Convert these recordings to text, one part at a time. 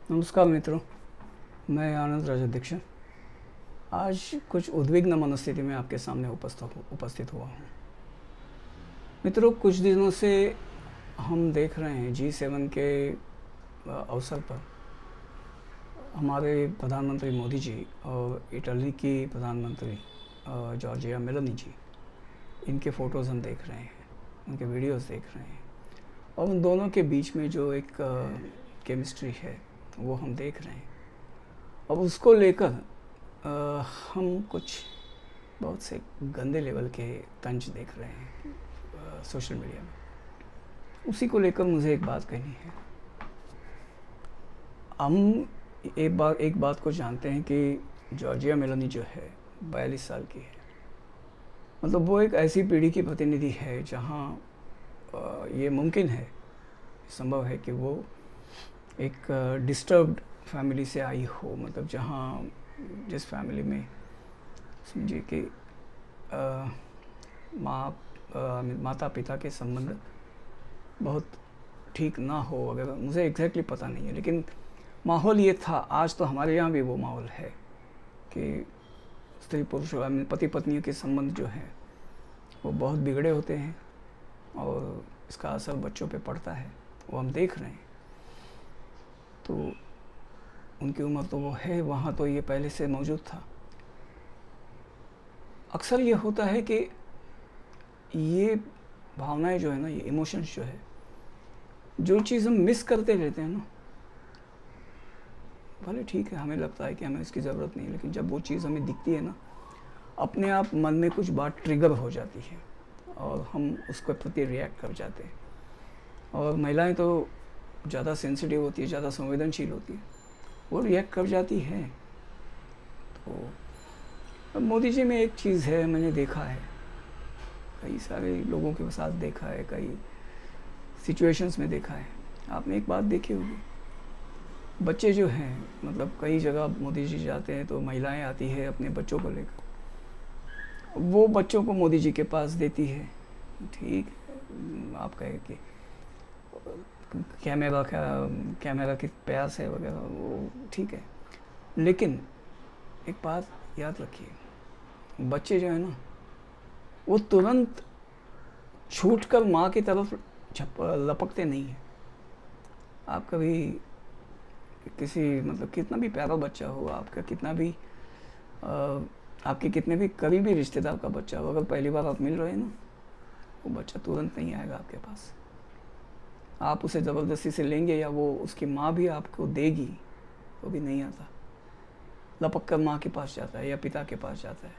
नमस्कार मित्रों, मैं आनंद राजाध्यक्ष आज कुछ उद्विग्न मनस्थिति में आपके सामने उपस्थित हुआ हूँ। मित्रों, कुछ दिनों से हम देख रहे हैं G7 के अवसर पर हमारे प्रधानमंत्री मोदी जी और इटली की प्रधानमंत्री जॉर्जिया मेलोनी जी, इनके फ़ोटोज़ हम देख रहे हैं, उनके वीडियोस देख रहे हैं और उन दोनों के बीच में जो एक केमिस्ट्री है वो हम देख रहे हैं। अब उसको लेकर हम कुछ बहुत से गंदे लेवल के तंज देख रहे हैं सोशल मीडिया में। उसी को लेकर मुझे एक बात कहनी है। हम एक बात को जानते हैं कि जॉर्जिया मेलोनी जो है 42 साल की है, मतलब वो एक ऐसी पीढ़ी की प्रतिनिधि है जहाँ ये मुमकिन है, संभव है कि वो एक डिस्टर्ब्ड फैमिली से आई हो, मतलब जहाँ जिस फैमिली में समझिए कि माता पिता के संबंध बहुत ठीक ना हो, अगर मुझे एग्जैक्टली पता नहीं है, लेकिन माहौल ये था। आज तो हमारे यहाँ भी वो माहौल है कि स्त्री पुरुष पति पत्नी के संबंध जो हैं वो बहुत बिगड़े होते हैं और इसका असर बच्चों पे पड़ता है, वो हम देख रहे हैं। तो उनकी उम्र तो वो है वहाँ, तो ये पहले से मौजूद था। अक्सर ये होता है कि ये भावनाएं जो है ना, ये इमोशंस जो है, जो चीज़ हम मिस करते रहते हैं ना, भले ठीक है हमें लगता है कि हमें इसकी ज़रूरत नहीं, लेकिन जब वो चीज़ हमें दिखती है ना, अपने आप मन में कुछ बात ट्रिगर हो जाती है और हम उसके प्रति रिएक्ट कर जाते हैं। और महिलाएं तो ज़्यादा सेंसिटिव होती है, ज़्यादा संवेदनशील होती है, वो रिएक्ट कर जाती है। तो अब मोदी जी में एक चीज़ है, मैंने देखा है, कई सारे लोगों के साथ देखा है, कई सिचुएशंस में देखा है। आपने एक बात देखी होगी, बच्चे जो हैं, मतलब कई जगह मोदी जी जाते हैं तो महिलाएं आती है अपने बच्चों को लेकर, वो बच्चों को मोदी जी के पास देती है। ठीक है, आप कहें कि कैमरा की प्यास है वगैरह, वो ठीक है, लेकिन एक बात याद रखिए, बच्चे जो है ना, वो तुरंत छूटकर माँ की तरफ लपकते नहीं हैं। आप कभी किसी, मतलब कितना भी प्यारा बच्चा हो, आपका कितना भी आपके कितने भी करीबी रिश्तेदार का बच्चा हो, अगर पहली बार आप मिल रहे हैं ना, वो बच्चा तुरंत नहीं आएगा आपके पास। आप उसे ज़बरदस्ती से लेंगे या वो उसकी माँ भी आपको देगी तो भी नहीं आता, लपक कर माँ के पास जाता है या पिता के पास जाता है,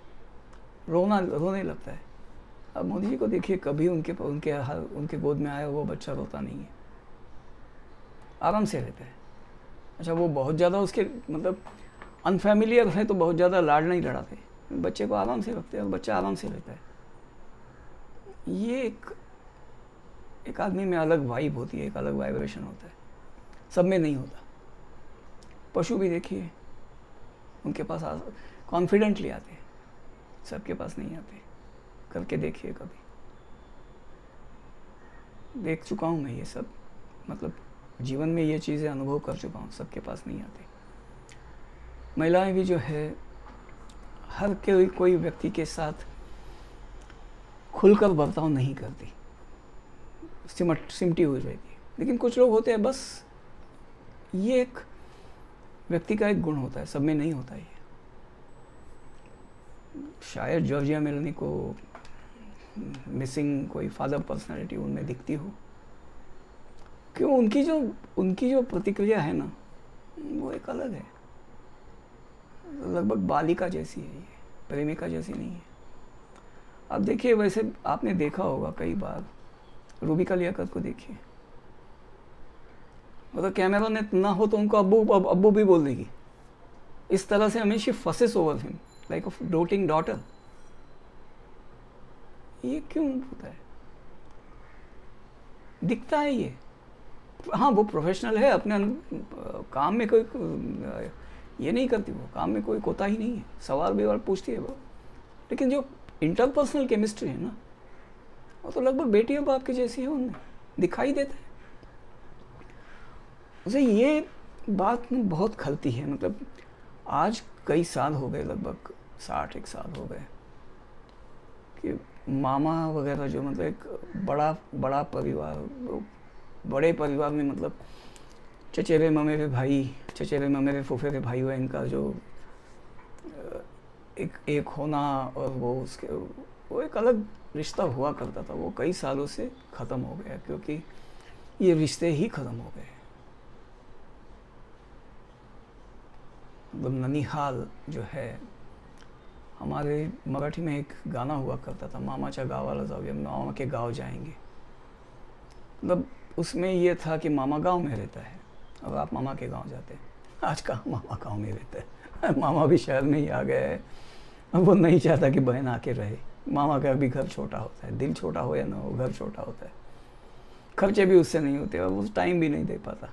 रोने लगता है। अब मोदी जी को देखिए, कभी उनके गोद में आया वो बच्चा रोता नहीं है, आराम से रहता है। अच्छा, वो बहुत ज़्यादा उसके मतलब अनफेमिलियर है तो बहुत ज़्यादा लाड नहीं लड़ाते, बच्चे को आराम से रखते हैं और बच्चा आराम से रहता है। ये एक आदमी में अलग वाइब होती है, एक अलग वाइब्रेशन होता है, सब में नहीं होता। पशु भी देखिए, उनके पास कॉन्फिडेंटली आते हैं, सबके पास नहीं आते। करके देखिए, कभी देख चुका हूँ मैं ये सब, मतलब जीवन में ये चीज़ें अनुभव कर चुका हूँ, सबके पास नहीं आते। महिलाएं भी जो है, हर कोई व्यक्ति के साथ खुलकर बर्ताव नहीं करती, सिमटी हुई रहती है। लेकिन कुछ लोग होते हैं, बस ये एक व्यक्ति का एक गुण होता है, सब में नहीं होता ये। शायद जॉर्जिया मेलोनी को मिसिंग कोई फादर पर्सनालिटी उनमें दिखती हो, क्यों उनकी जो प्रतिक्रिया है ना, वो एक अलग है, लगभग बालिका जैसी है, ये प्रेमिका जैसी नहीं है। अब देखिए, वैसे आपने देखा होगा कई बार, रूबिका लियाकत को देखिए, मतलब कैमरा ने ना हो तो उनको अब्बू भी बोल देगी, इस तरह से हमेशा fusses over him like a doting daughter. ये क्यों होता है? दिखता है ये, हाँ वो प्रोफेशनल है, अपने काम में कोई ये नहीं करती, वो काम में कोई कोताही नहीं है, सवाल विवाल पूछती है वो, लेकिन जो इंटरपर्सनल केमिस्ट्री है ना, वो तो लगभग बेटी और बाप की जैसी है, उनमें दिखाई देता है। मुझे ये बात में बहुत खलती है। मतलब आज कई साल हो गए, लगभग 60 साल हो गए कि मामा वगैरह जो मतलब एक बड़ा परिवार, बड़े परिवार में मतलब चचेरे ममेरे भाई, चचेरे ममेरे फुफेरे भाई हुए, इनका जो एक होना और वो एक अलग रिश्ता हुआ करता था, वो कई सालों से ख़त्म हो गया, क्योंकि ये रिश्ते ही ख़त्म हो गए। मतलब ननिहाल जो है, हमारे मराठी में एक गाना हुआ करता था, मामाच्या गावाला जाऊया, मामा के गांव जाएंगे। मतलब उसमें ये था कि मामा गांव में रहता है और आप मामा के गांव जाते हैं। आज कहाँ मामा गांव में रहता है, मामा भी शहर में ही आ गया है। वो नहीं चाहता कि बहन आके रहे। मामा का भी घर छोटा होता है, दिल छोटा हो या ना हो, घर छोटा होता है, खर्चे भी उससे नहीं होते और वो टाइम भी नहीं दे पाता।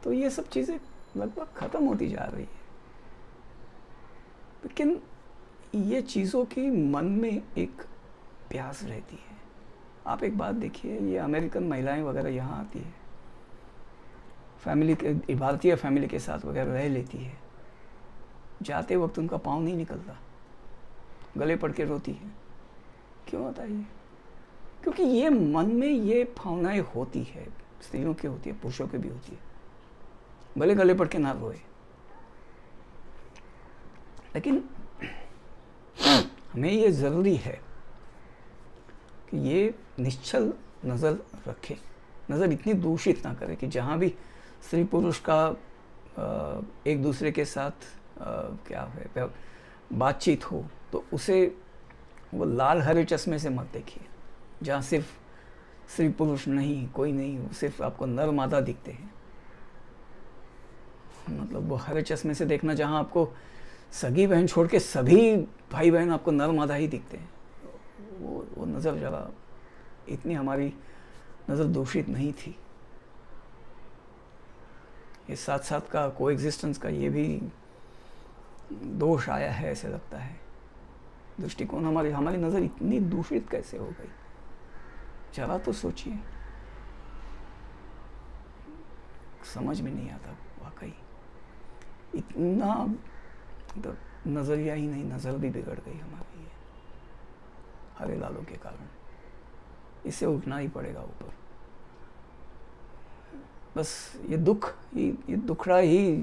तो ये सब चीज़ें लगभग ख़त्म होती जा रही है। लेकिन ये चीज़ों की मन में एक प्यास रहती है। आप एक बात देखिए, ये अमेरिकन महिलाएं वगैरह यहाँ आती है, फैमिली के, भारतीय फैमिली के साथ वगैरह रह लेती है, जाते वक्त उनका पाँव नहीं निकलता, गले पड़ के रोती है। क्यों होता है ये? क्योंकि ये मन में ये भावनाएं होती है, स्त्रियों की होती है, पुरुषों की भी होती है, भले गले पड़ के ना रोए। लेकिन हमें ये ज़रूरी है कि ये निश्चल नज़र रखें, नज़र इतनी दूषित ना करें कि जहाँ भी स्त्री पुरुष का एक दूसरे के साथ क्या है बातचीत हो तो उसे वो लाल हरे चश्मे से मत देखिए, जहाँ सिर्फ स्त्री पुरुष नहीं, कोई नहीं, सिर्फ आपको नर मादा दिखते हैं। मतलब वो हरे चश्मे से देखना जहाँ आपको सगी बहन छोड़ के सभी भाई बहन आपको नर मादा ही दिखते हैं, वो नज़र जरा इतनी हमारी नज़र दूषित नहीं थी। ये साथ साथ का कोएग्जिस्टेंस का ये भी दोष आया है, ऐसे लगता है। दृष्टिकोण हमारी नज़र इतनी दूषित कैसे हो गई, जरा तो सोचिए। समझ में नहीं आता वाकई, इतना मतलब नज़रिया ही नहीं, नज़र भी बिगड़ गई हमारी ये हरे लालों के कारण। इसे उठना ही पड़ेगा ऊपर। बस ये दुखड़ा ही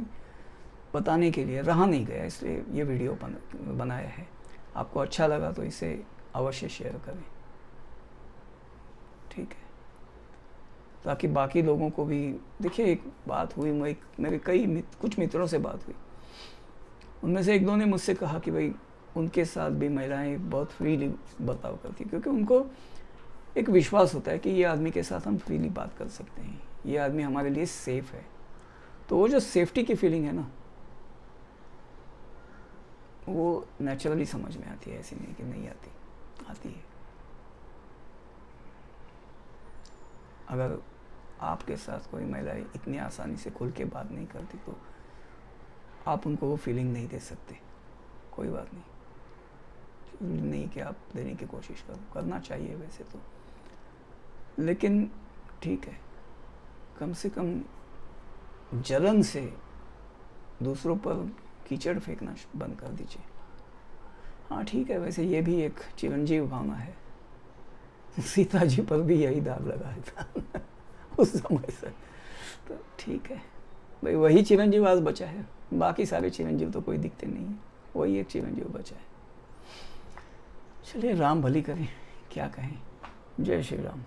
बताने के लिए रहा नहीं गया, इसलिए ये वीडियो बनाया है। आपको अच्छा लगा तो इसे अवश्य शेयर करें, ठीक है, ताकि बाकी लोगों को भी। देखिए एक बात हुई, मेरे कुछ मित्रों से बात हुई, उनमें से एक दो ने मुझसे कहा कि भाई उनके साथ भी महिलाएं बहुत फ्रीली बर्ताव करती, क्योंकि उनको एक विश्वास होता है कि ये आदमी के साथ हम फ्रीली बात कर सकते हैं, ये आदमी हमारे लिए सेफ है। तो वो जो सेफ्टी की फीलिंग है ना, वो नेचुरली समझ में आती है, ऐसी नहीं कि नहीं आती है। अगर आपके साथ कोई महिलाएं इतनी आसानी से खुल के बात नहीं करती तो आप उनको वो फीलिंग नहीं दे सकते। कोई बात नहीं कि आप देने की कोशिश करो, करना चाहिए वैसे तो, लेकिन ठीक है, कम से कम जलन से दूसरों पर कीचड़ फेंकना बंद कर दीजिए। हाँ ठीक है, वैसे ये भी एक चिरंजीव भावना है। सीता जी पर भी यही दाग लगा था उस समय से। तो ठीक है भाई, वही चिरंजीव आज बचा है, बाकी सारे चिरंजीव तो कोई दिखते नहीं है, वही एक चिरंजीव बचा है। चलिए राम भली करें, क्या कहें। जय श्री राम।